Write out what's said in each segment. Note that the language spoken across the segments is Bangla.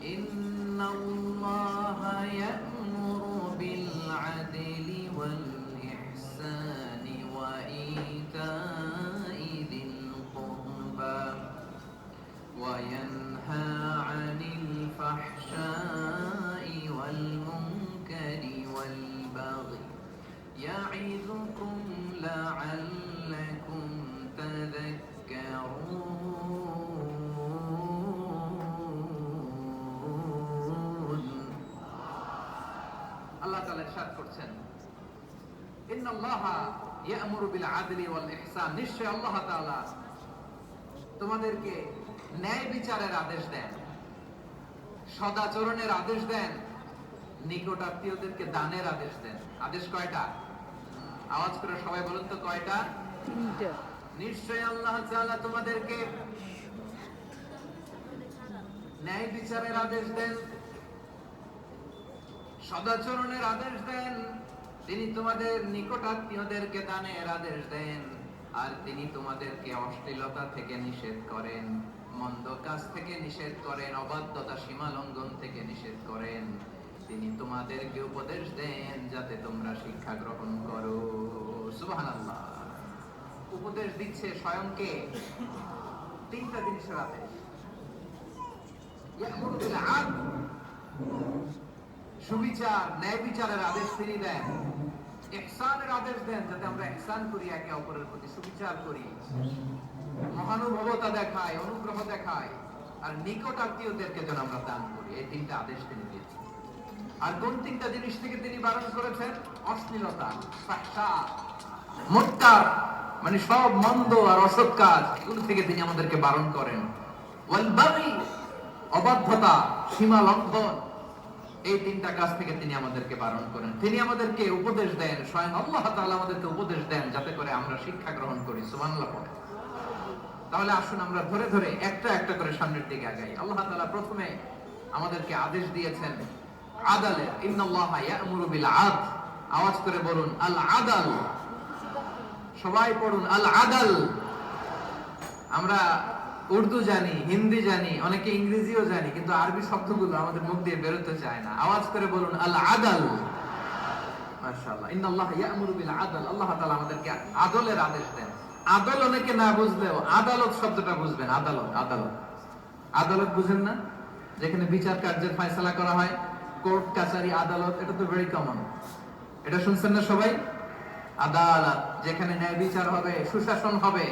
إن الله يأمر بالعدل والإحسان وإيتاء ذي القربى وينهى عن الفحشاء والمنكر والبغي يعظكم لعلكم تذكرون আল্লাহ তাআলা ইরশাদ করছেন ইন্নাল্লাহা ইয়া'মুরু বিল আদলি ওয়াল ইহসান, নিশ্চয় আল্লাহ তাআলা তোমাদেরকে ন্যায় বিচারের আদেশ দেন, সদাচরণের আদেশ দেন, নিকটাত্মীয়দেরকে দানের আদেশ দেন। আদেশ কয়টা? আওয়াজ করে সবাই বলুন তো কয়টা? তিনটা। নিশ্চয় আল্লাহ তাআলা তোমাদেরকে ন্যায় বিচারের আদেশ দেন, সদাচরণের আদেশ দেন, তিনি তোমাদের নিকটাত্মীয়দেরকে দানের আদেশ দেন, আর তিনি তোমাদেরকে অশ্লীলতা থেকে নিষেধ করেন, মন্দ কাজ থেকে নিষেধ করেন, অবাধ্যতা সীমা লঙ্ঘন থেকে নিষেধ করেন। তিনি তোমাদেরকে উপদেশ দেন যাতে তোমরা শিক্ষা গ্রহণ করো। সুবহানাল্লাহ। উপদেশ দিচ্ছে স্বয়ংকে তিনটা জিনিসের আদেশ। ইয়া'মুরু বিল আদল, সুবিচার ন্যায় বিচারের আদেশ তিনি দেন। ইহসানের আদেশ দেন যাতে আমরা ইহসান করি, একে অপরের প্রতি সুবিচার করি, মহানুভবতা দেখাই, অনুগ্রহ দেখাই, আর নিকট আত্মীয়দেরকে যেন আমরা দান করি। এই তিনটা আদেশ তিনি দিয়েছেন। আর কোন তিনটা জিনিস থেকে তিনি বারণ করেছেন? অশ্লীলতা, ফাহশা, মুনকার, মানে সব মন্দ আর অসৎ কাজ, এগুলো থেকে তিনি আমাদেরকে বারণ করেন। ওয়াল বাগি, অবাধ্যতা, সীমা লঙ্ঘন, এই তিনটা কাজ থেকে তিনি আমাদেরকে বারণ করেন। তিনি আমাদেরকে উপদেশ দেন, স্বয়ং আল্লাহ তাআলা আমাদেরকে উপদেশ দেন যাতে করে আমরা শিক্ষা গ্রহণ করি। সুবহানাল্লাহ পড়ে। তাহলে আসুন আমরা ধরে ধরে একটা একটা করে সামনের দিকে আগাই। আল্লাহ তাআলা প্রথমে আমাদেরকে আদেশ দিয়েছেন আদালের। ইন্নাল্লাহা ইয়া'মুরু বিল আদল, আওয়াজ করে বলুন আল আদল। সবাই পড়ুন আল আদল। আমরা উর্দু জানি, হিন্দি জানি, অনেকে ইংরেজিও জানি, কিন্তু আরবি শব্দগুলো আমাদের মুখ দিয়ে বেরোতে চায় না। আওয়াজ করে বলুন আল আদল। মাশাআল্লাহ। ইন্নাল্লাহা ইয়া'মুরু বিল আদল, আল্লাহ তাআলা আমাদেরকে আদলের আদেশ দেন। আদল অনেকে না বুঝলেও আদালত শব্দটা বুঝবেন। আদালত, আদালত, আদালত বুঝেন না? যেখানে বিচার কার্যের ফয়সালা করা হয়, কোর্ট কাচারি আদালত, এটা তো ভেরি কমন। এটা শুনছেন না সবাই? আদালত, যেখানে ন্যায় বিচার হবে, সুশাসন হবে।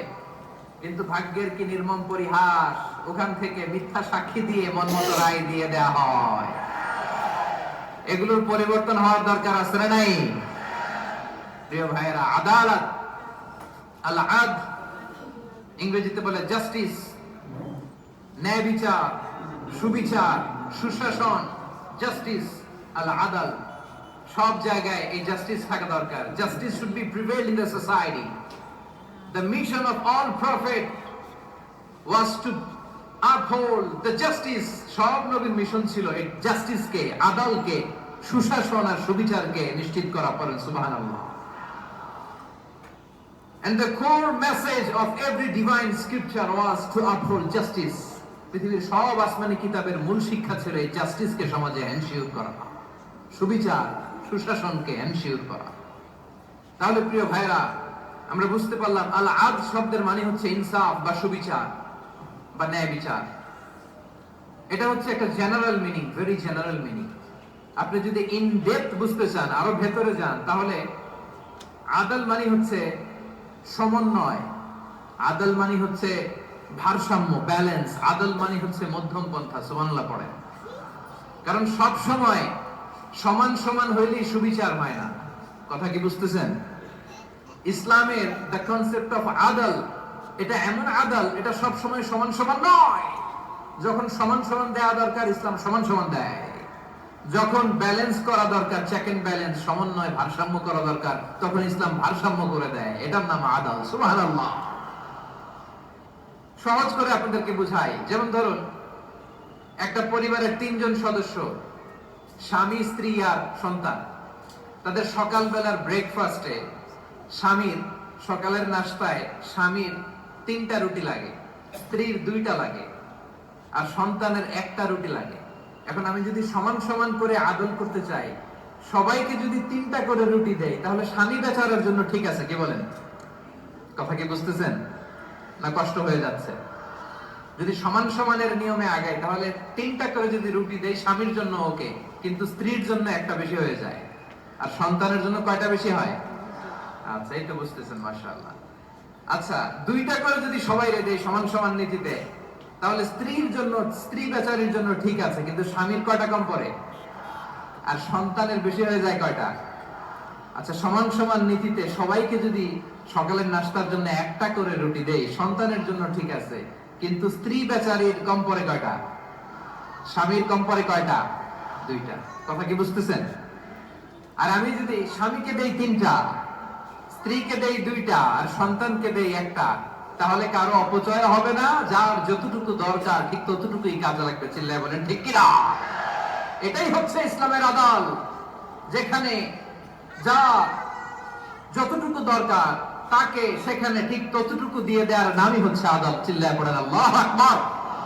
কিন্তু ভাগ্যের কি নির্মম পরিহাস, ওখান থেকে মিথ্যা সাক্ষী দিয়ে মনমতো রায় দিয়ে দেয়া হয়। এগুলোর পরিবর্তন হওয়ার দরকার আছে না নাই? প্রিয় ভাইয়েরা, আদালত, আল আদল, ইংরেজিতে বলে জাস্টিস, ন্যায় বিচার, সুবিচার, সুশাসন, জাস্টিস, আল আদল, সব জায়গায় এই জাস্টিস থাকা দরকার। Justice should be prevail in the society. The mission of all prophet was to uphold the justice. সব নবীর মিশন ছিল এই জাস্টিসকে, আদালকে, সুশাসন আর সুবিচারকে নিশ্চিত করা। পড়েন সুবহানাল্লাহ। And the core message of every divine scripture was to uphold justice. পৃথিবীর সব আসমানি কিতাবের মূল শিক্ষা ছিল এই জাস্টিসকে সমাজে এনশিওর করা, সুবিচার, সুশাসনকে এনশিওর করা। তাহলে প্রিয় ভাইরা, আমরা বুঝতে পারলাম আল আদল শব্দের মানে হচ্ছে ইনসাফ বা সুবিচার বা ন্যায় বিচার। এটা হচ্ছে একটা general meaning, very general meaning. আপনি যদি ইন ডেপথ বুঝতে চান, আরো ভেতরে যান, তাহলে আদল মানে হচ্ছে সমন্বয়, আদল মানে হচ্ছে ভারসাম্য, ব্যালেন্স। আদল মানে হচ্ছে মধ্যম পন্থা। সুবহানাল্লাহ পড়ে। কারণ সব সময় সমান সমান হইলেই সুবিচার হয় না। কথা কি বুঝতেছেন? ইসলামের দ্য কনসেপ্ট অফ আদল, এটা এমন আদল, এটা সব সময় সমান সমান নয়। যখন সমান সমান দেওয়া দরকার, ইসলাম সমান সমান দেয়। যখন ব্যালেন্স করা দরকার, চেক এন্ড ব্যালেন্স, সমন্বয়, ভারসাম্য করা দরকার, তখন ইসলাম ভারসাম্য করে দেয়। এটার নাম আদল। সুবহানাল্লাহ। সহজ করে আপনাদেরকে বুঝাই। যেমন ধরুন, একটা পরিবারের 3 জন সদস্য, স্বামী, স্ত্রী আর সন্তান। তাদের সকালবেলার ব্রেকফাস্টে স্বামীর, সকালের নাস্তায় স্বামীর 3টা রুটি লাগে, স্ত্রীর 2টা লাগে, আর সন্তানের 1টা রুটি লাগে। এখন আমি যদি সমান সমান করে আদল করতে চাই, সবাইকে যদি 3টা করে রুটি দেই, তাহলে স্বামী বেচারার জন্য ঠিক আছে কি বলেন? কথা কি বুঝতেছেন না কষ্ট হয়ে যাচ্ছে? যদি সমান সমানের নিয়মে আগাই, তাহলে 3টা করে যদি রুটি দেই স্বামীর জন্য ওকে, কিন্তু স্ত্রীর জন্য একটা বেশি হয়ে যায়। আর সন্তানের জন্য কয়টা বেশি হয়? আচ্ছা, এই তো বুঝতেছেন, মাশাআল্লাহ। আচ্ছা, 2টা করে যদি সবাই দেই সমান সমান নীতিতে, তাহলে স্ত্রীর জন্য, স্ত্রী বেচারির জন্য ঠিক আছে, কিন্তু স্বামীর কয়টা কম পড়ে? আর সন্তানের বেশি হয়ে যায় কয়টা? আচ্ছা, সমান সমান নীতিতে সবাইকে যদি সকালের নাস্তার জন্য 1টা করে রুটি দেই, সন্তানের জন্য ঠিক আছে, কিন্তু স্ত্রী বেচারির কম পড়ে কয়টা? স্বামীর কম পড়ে কয়টা? 2টা। কথা কি বুঝতেছেন? আর আমি যদি স্বামীকে দেই 3টা, স্ত্রীকে দেই 2টা, আর সন্তানকে দেই 1টা, তাহলে কারো অপচয় হবে না। যার যতটুকু দরকার ঠিক ততটুকুই কাজে লাগবে। চিল্লায় বলেন ঠিক কিনা? এটাই হচ্ছে ইসলামের আদল, যেখানে যা যতটুকু দরকার তাকে সেখানে ঠিক ততটুকু দিয়ে দেওয়ার নামই হচ্ছে আদল। চিল্লায় পড়েন আল্লাহু আকবার।